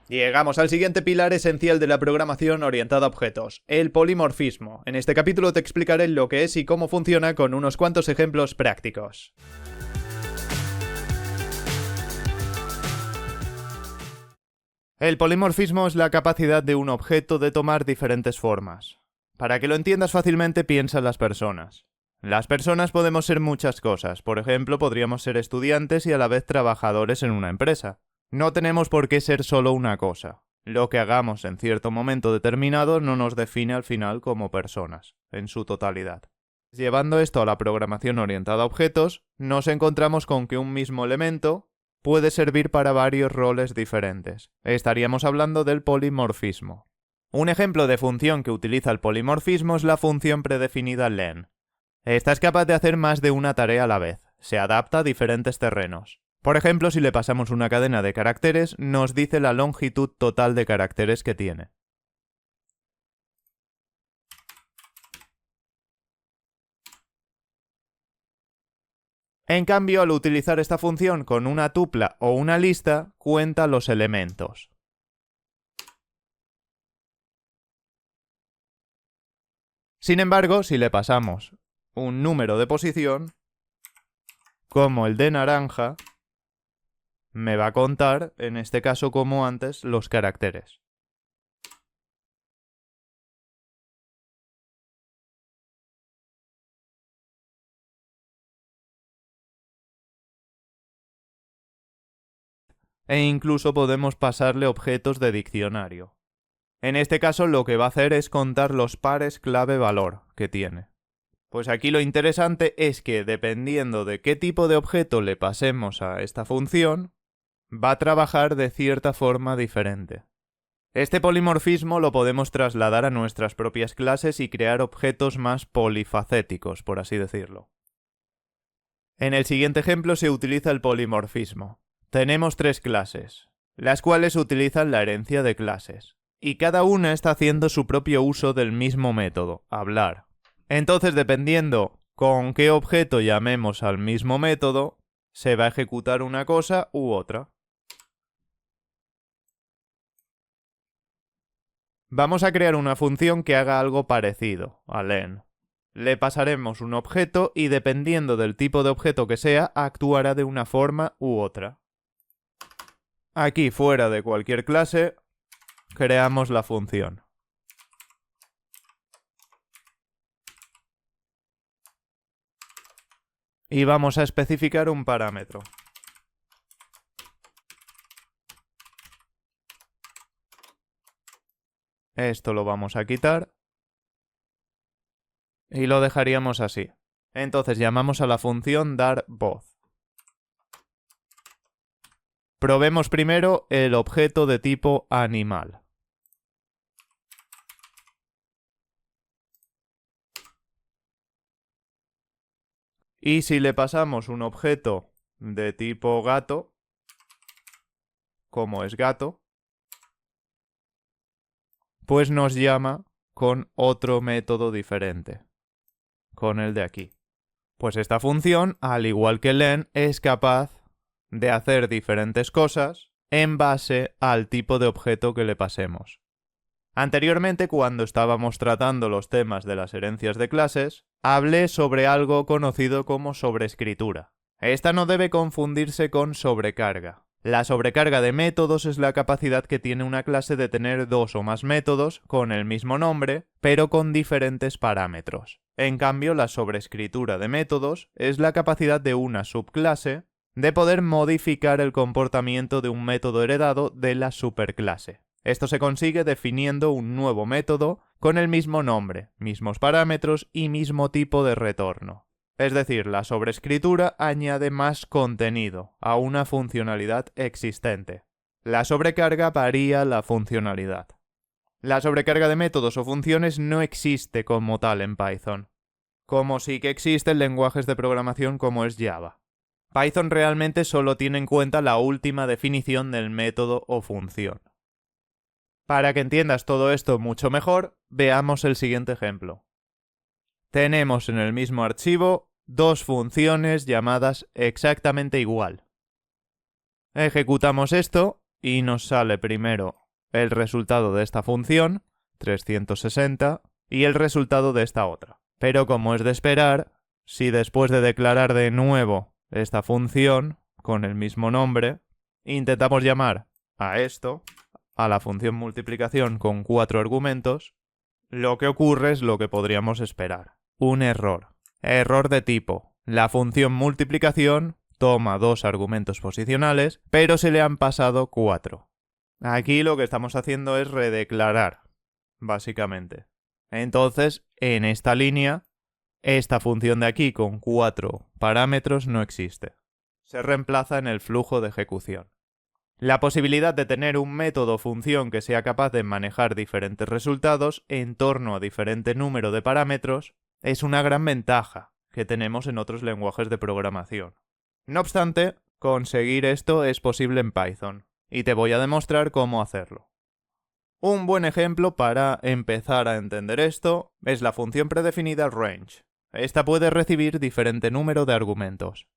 Llegamos al siguiente pilar esencial de la programación orientada a objetos, el polimorfismo. En este capítulo te explicaré lo que es y cómo funciona con unos cuantos ejemplos prácticos. El polimorfismo es la capacidad de un objeto de tomar diferentes formas. Para que lo entiendas fácilmente, piensa en las personas. Las personas podemos ser muchas cosas, por ejemplo, podríamos ser estudiantes y a la vez trabajadores en una empresa. No tenemos por qué ser solo una cosa. Lo que hagamos en cierto momento determinado no nos define al final como personas, en su totalidad. Llevando esto a la programación orientada a objetos, nos encontramos con que un mismo elemento puede servir para varios roles diferentes. Estaríamos hablando del polimorfismo. Un ejemplo de función que utiliza el polimorfismo es la función predefinida len. Esta es capaz de hacer más de una tarea a la vez. Se adapta a diferentes terrenos. Por ejemplo, si le pasamos una cadena de caracteres, nos dice la longitud total de caracteres que tiene. En cambio, al utilizar esta función con una tupla o una lista, cuenta los elementos. Sin embargo, si le pasamos un número de posición, como el de naranja, me va a contar, en este caso como antes, los caracteres. E incluso podemos pasarle objetos de diccionario. En este caso lo que va a hacer es contar los pares clave-valor que tiene. Pues aquí lo interesante es que dependiendo de qué tipo de objeto le pasemos a esta función, va a trabajar de cierta forma diferente. Este polimorfismo lo podemos trasladar a nuestras propias clases y crear objetos más polifacéticos, por así decirlo. En el siguiente ejemplo se utiliza el polimorfismo. Tenemos 3 clases, las cuales utilizan la herencia de clases, y cada una está haciendo su propio uso del mismo método, hablar. Entonces, dependiendo con qué objeto llamemos al mismo método, se va a ejecutar una cosa u otra. Vamos a crear una función que haga algo parecido a len. Le pasaremos un objeto y dependiendo del tipo de objeto que sea, actuará de una forma u otra. Aquí, fuera de cualquier clase, creamos la función. Y vamos a especificar un parámetro. Esto lo vamos a quitar. Y lo dejaríamos así. Entonces llamamos a la función dar voz. Probemos primero el objeto de tipo animal. Y si le pasamos un objeto de tipo gato, como es gato, pues nos llama con otro método diferente, con el de aquí. Pues esta función, al igual que len, es capaz de hacer diferentes cosas en base al tipo de objeto que le pasemos. Anteriormente, cuando estábamos tratando los temas de las herencias de clases, hablé sobre algo conocido como sobreescritura. Esta no debe confundirse con sobrecarga. La sobrecarga de métodos es la capacidad que tiene una clase de tener 2 o más métodos con el mismo nombre, pero con diferentes parámetros. En cambio, la sobreescritura de métodos es la capacidad de una subclase de poder modificar el comportamiento de un método heredado de la superclase. Esto se consigue definiendo un nuevo método con el mismo nombre, mismos parámetros y mismo tipo de retorno. Es decir, la sobreescritura añade más contenido a una funcionalidad existente. La sobrecarga varía la funcionalidad. La sobrecarga de métodos o funciones no existe como tal en Python, como sí que existen lenguajes de programación como es Java. Python realmente solo tiene en cuenta la última definición del método o función. Para que entiendas todo esto mucho mejor, veamos el siguiente ejemplo. Tenemos en el mismo archivo 2 funciones llamadas exactamente igual. Ejecutamos esto y nos sale primero el resultado de esta función, 360, y el resultado de esta otra. Pero como es de esperar, si después de declarar de nuevo esta función con el mismo nombre, intentamos llamar a esto, a la función multiplicación con 4 argumentos, lo que ocurre es lo que podríamos esperar. Un error. Error de tipo: la función multiplicación toma 2 argumentos posicionales, pero se le han pasado 4. Aquí lo que estamos haciendo es redeclarar, básicamente. Entonces, en esta línea, esta función de aquí con 4 parámetros no existe. Se reemplaza en el flujo de ejecución. La posibilidad de tener un método o función que sea capaz de manejar diferentes resultados en torno a diferente número de parámetros es una gran ventaja que tenemos en otros lenguajes de programación. No obstante, conseguir esto es posible en Python, y te voy a demostrar cómo hacerlo. Un buen ejemplo para empezar a entender esto es la función predefinida range. Esta puede recibir diferente número de argumentos.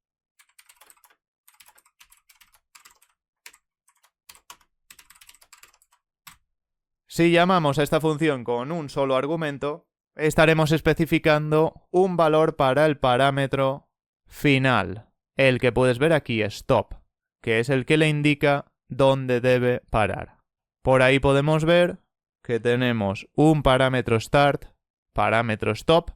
Si llamamos a esta función con un solo argumento, estaremos especificando un valor para el parámetro final, el que puedes ver aquí, stop, que es el que le indica dónde debe parar. Por ahí podemos ver que tenemos un parámetro start, parámetro stop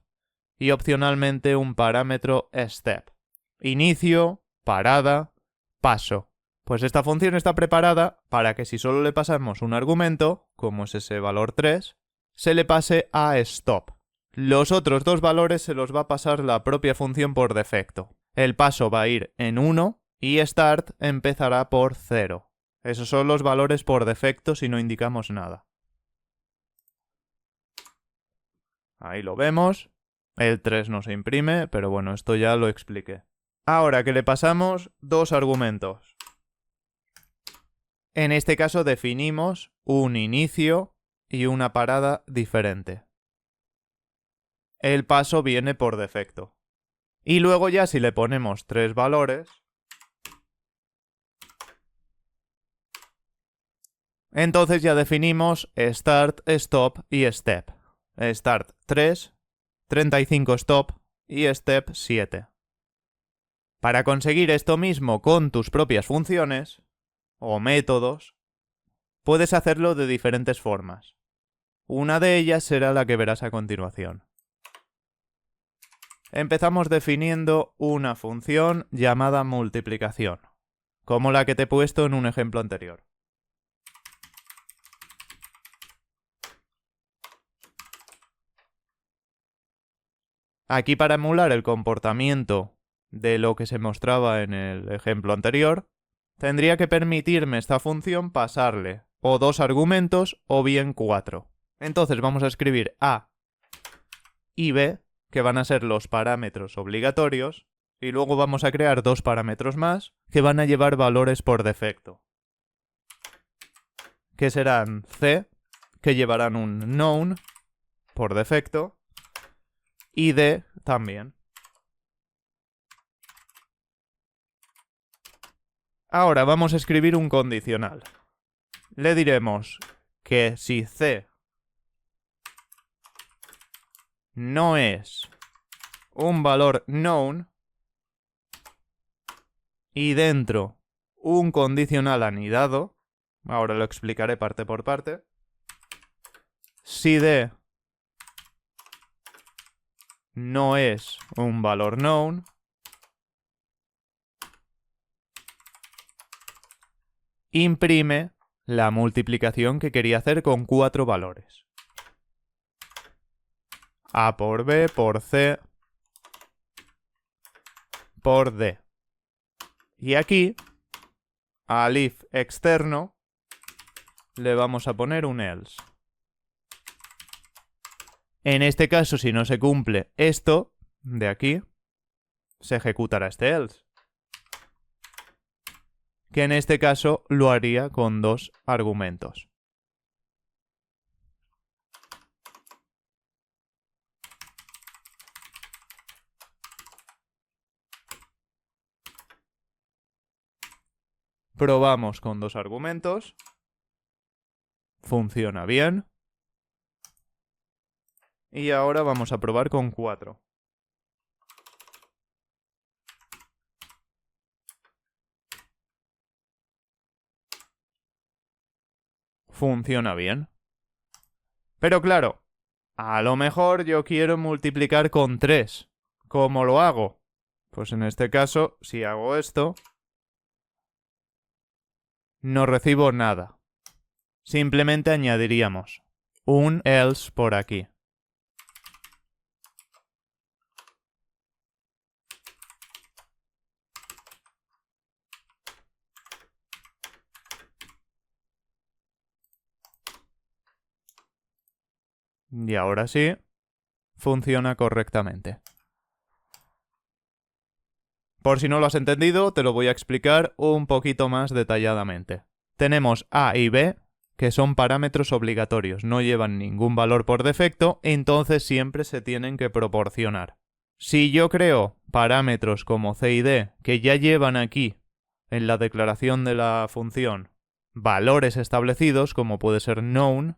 y opcionalmente un parámetro step. Inicio, parada, paso. Pues esta función está preparada para que si solo le pasamos un argumento, como es ese valor 3, se le pase a stop. Los otros dos valores se los va a pasar la propia función por defecto. El paso va a ir en 1 y start empezará por 0. Esos son los valores por defecto si no indicamos nada. Ahí lo vemos. El 3 no se imprime, pero bueno, esto ya lo expliqué. Ahora que le pasamos dos argumentos. En este caso definimos un inicio y una parada diferente. El paso viene por defecto. Y luego ya si le ponemos 3 valores, entonces ya definimos start, stop y step. Start 3, 35 stop y step 7. Para conseguir esto mismo con tus propias funciones o métodos, puedes hacerlo de diferentes formas. Una de ellas será la que verás a continuación. Empezamos definiendo una función llamada multiplicación, como la que te he puesto en un ejemplo anterior. Aquí, para emular el comportamiento de lo que se mostraba en el ejemplo anterior, tendría que permitirme esta función pasarle o 2 argumentos o bien 4. Entonces vamos a escribir A y B, que van a ser los parámetros obligatorios, y luego vamos a crear 2 parámetros más que van a llevar valores por defecto, que serán C, que llevarán un known por defecto, y D también. Ahora vamos a escribir un condicional. Le diremos que si C no es un valor known y dentro un condicional anidado, ahora lo explicaré parte por parte, si D no es un valor known, imprime la multiplicación que quería hacer con 4 valores. A por B, por C, por D. Y aquí, al if externo, le vamos a poner un else. En este caso, si no se cumple esto de aquí, se ejecutará este else, que en este caso lo haría con 2 argumentos. Probamos con 2 argumentos. Funciona bien. Y ahora vamos a probar con 4. Funciona bien. Pero claro, a lo mejor yo quiero multiplicar con 3. ¿Cómo lo hago? Pues en este caso, si hago esto, no recibo nada. Simplemente añadiríamos un else por aquí. Y ahora sí, funciona correctamente. Por si no lo has entendido, te lo voy a explicar un poquito más detalladamente. Tenemos A y B, que son parámetros obligatorios, no llevan ningún valor por defecto, entonces siempre se tienen que proporcionar. Si yo creo parámetros como C y D, que ya llevan aquí, en la declaración de la función, valores establecidos, como puede ser known,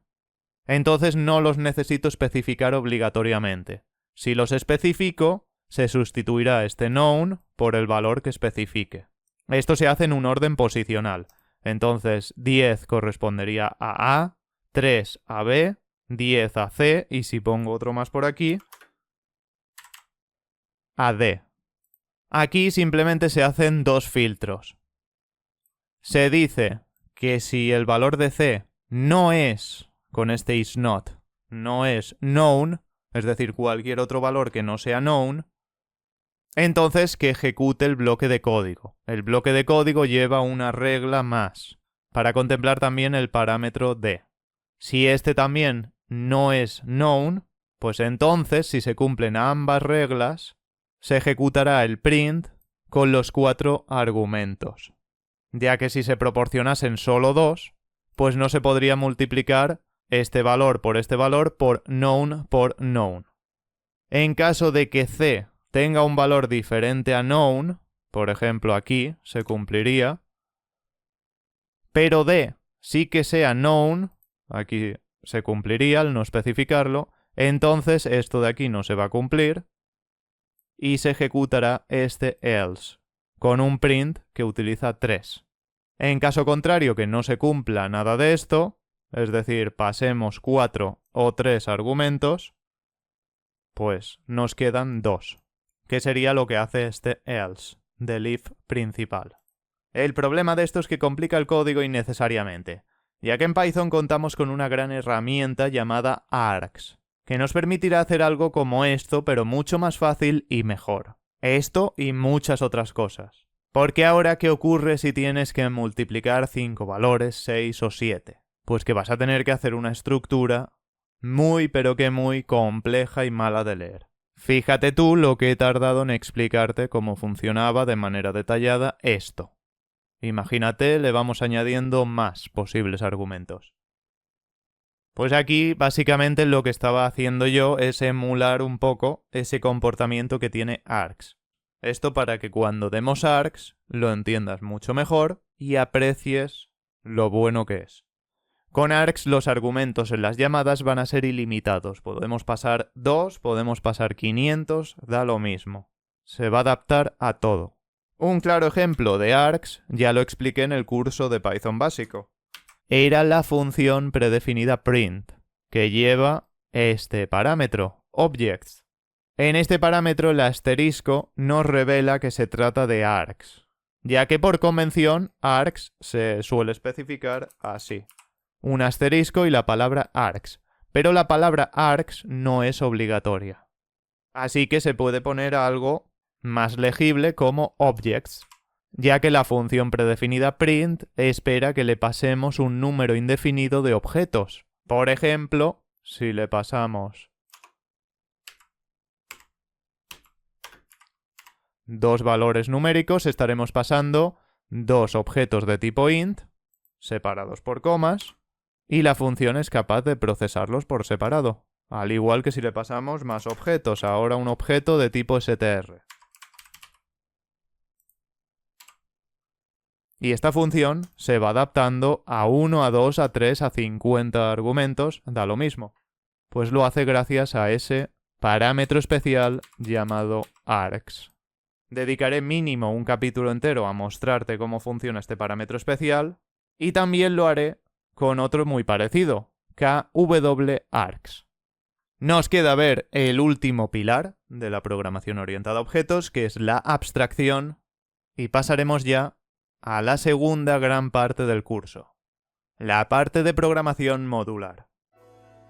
entonces no los necesito especificar obligatoriamente. Si los especifico, se sustituirá este known por el valor que especifique. Esto se hace en un orden posicional. Entonces 10 correspondería a A, 3 a B, 10 a C y si pongo otro más por aquí, a D. Aquí simplemente se hacen 2 filtros. Se dice que si el valor de C no es, con este is not, no es known, es decir, cualquier otro valor que no sea known, entonces que ejecute el bloque de código. El bloque de código lleva una regla más, para contemplar también el parámetro D. Si este también no es known, pues entonces, si se cumplen ambas reglas, se ejecutará el print con los 4 argumentos. Ya que si se proporcionasen solo 2, pues no se podría multiplicar este valor por known por known. En caso de que C tenga un valor diferente a known, por ejemplo aquí se cumpliría, pero D sí que sea known, aquí se cumpliría al no especificarlo, entonces esto de aquí no se va a cumplir y se ejecutará este else, con un print que utiliza 3. En caso contrario que no se cumpla nada de esto, es decir, pasemos 4 o 3 argumentos, pues nos quedan 2, que sería lo que hace este else del if principal. El problema de esto es que complica el código innecesariamente, ya que en Python contamos con una gran herramienta llamada args, que nos permitirá hacer algo como esto, pero mucho más fácil y mejor. Esto y muchas otras cosas. Porque ahora, ¿qué ocurre si tienes que multiplicar 5 valores, 6 o 7? Pues que vas a tener que hacer una estructura muy pero que muy compleja y mala de leer. Fíjate tú lo que he tardado en explicarte cómo funcionaba de manera detallada esto. Imagínate, le vamos añadiendo más posibles argumentos. Pues aquí, básicamente, lo que estaba haciendo yo es emular un poco ese comportamiento que tiene args. Esto para que cuando demos args lo entiendas mucho mejor y aprecies lo bueno que es. Con args los argumentos en las llamadas van a ser ilimitados. Podemos pasar 2, podemos pasar 500, da lo mismo. Se va a adaptar a todo. Un claro ejemplo de args ya lo expliqué en el curso de Python básico. Era la función predefinida print, que lleva este parámetro, objects. En este parámetro el asterisco nos revela que se trata de args, ya que por convención args se suele especificar así. Un asterisco y la palabra args, pero la palabra args no es obligatoria. Así que se puede poner algo más legible como objects, ya que la función predefinida print espera que le pasemos un número indefinido de objetos. Por ejemplo, si le pasamos 2 valores numéricos, estaremos pasando 2 objetos de tipo int, separados por comas, y la función es capaz de procesarlos por separado, al igual que si le pasamos más objetos, ahora un objeto de tipo str. Y esta función se va adaptando a 1, a 2, a 3, a 50 argumentos, da lo mismo. Pues lo hace gracias a ese parámetro especial llamado args. Dedicaré mínimo un capítulo entero a mostrarte cómo funciona este parámetro especial y también lo haré con otro muy parecido, KWArgs. Nos queda ver el último pilar de la programación orientada a objetos, que es la abstracción, y pasaremos ya a la segunda gran parte del curso, la parte de programación modular.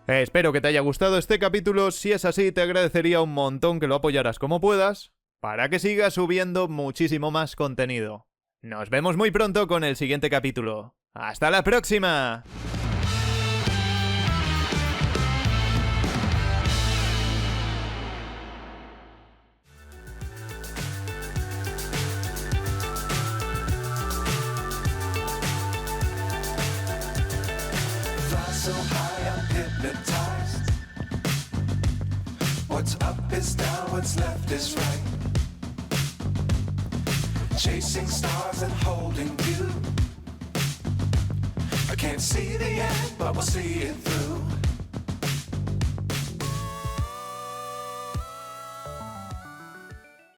Espero que te haya gustado este capítulo. Si es así, te agradecería un montón que lo apoyaras como puedas, para que siga subiendo muchísimo más contenido. Nos vemos muy pronto con el siguiente capítulo. ¡Hasta la próxima! So high, I'm hypnotized. What's up is down, what's left is right. Chasing stars and holding you. I can't see the end, but we'll see it through.